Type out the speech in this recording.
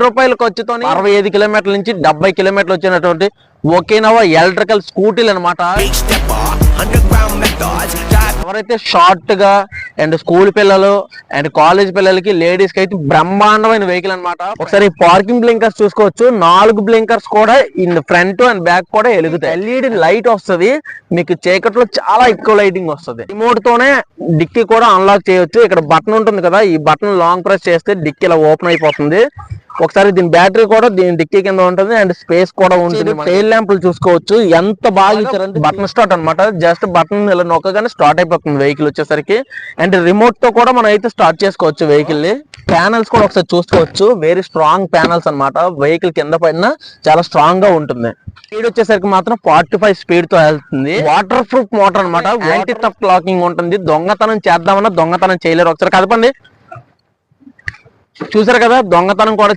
రూపాయల ఖర్చుతో 65 కిలోమీటర్ల నుంచి 70 కిలోమీటర్లు వచ్చినటువంటి ఒకేనవా ఎలక్ట్రికల్ స్కూటీలు అనమాట. ఎవరైతే షార్ట్ గా అండ్ స్కూల్ పిల్లలు అండ్ కాలేజ్ పిల్లలకి లేడీస్ కి అయితే బ్రహ్మాండమైన వెహికల్ అనమాట. ఒకసారి పార్కింగ్ బ్లింకర్స్ చూసుకోవచ్చు. 4 బ్లింకర్స్ కూడా ఇన్ ఫ్రంట్ అండ్ బ్యాక్ కూడా వెలుగుతాయి. ఎల్ఈడి లైట్ వస్తుంది మీకు, చీకట్లో చాలా ఎక్కువ లైటింగ్ వస్తుంది. రిమోట్ తోనే డిక్కీ కూడా అన్లాక్ చేయొచ్చు. ఇక్కడ బటన్ ఉంటుంది కదా, ఈ బటన్ లాంగ్ ప్రెస్ చేస్తే డిక్కీ ఇలా ఓపెన్ అయిపోతుంది. ఒకసారి దీని బ్యాటరీ కూడా దీని డిక్కీ కింద ఉంటుంది అండ్ స్పేస్ కూడా ఉంటుంది. టైల్ ల్యాంపులు చూసుకోవచ్చు ఎంత బాగా ఇచ్చారంటే బటన్ స్టార్ట్ అనమాట. జస్ట్ బటన్ ఇలా నొక్కగానే స్టార్ట్ అయిపోతుంది వెహికల్ వచ్చేసరికి. అండ్ రిమోట్ తో కూడా మనం అయితే స్టార్ట్ చేసుకోవచ్చు వెహికల్ ని. ప్యానల్స్ కూడా ఒకసారి చూసుకోవచ్చు, వెరీ స్ట్రాంగ్ ప్యానల్స్ అనమాట. వెహికల్ కింద పడినా చాలా స్ట్రాంగ్ గా ఉంటుంది. స్పీడ్ వచ్చేసరికి మాత్రం 45 స్పీడ్ తో వెళ్తుంది. వాటర్ ప్రూఫ్ మోటార్ అనమాట. యాంటీ థెఫ్ట్ లాకింగ్ ఉంటుంది. దొంగతనం చేద్దామన్నా దొంగతనం చేయలేరు. ఒకసారి కదపండి, చూసారు కదా దొంగతనం కూడా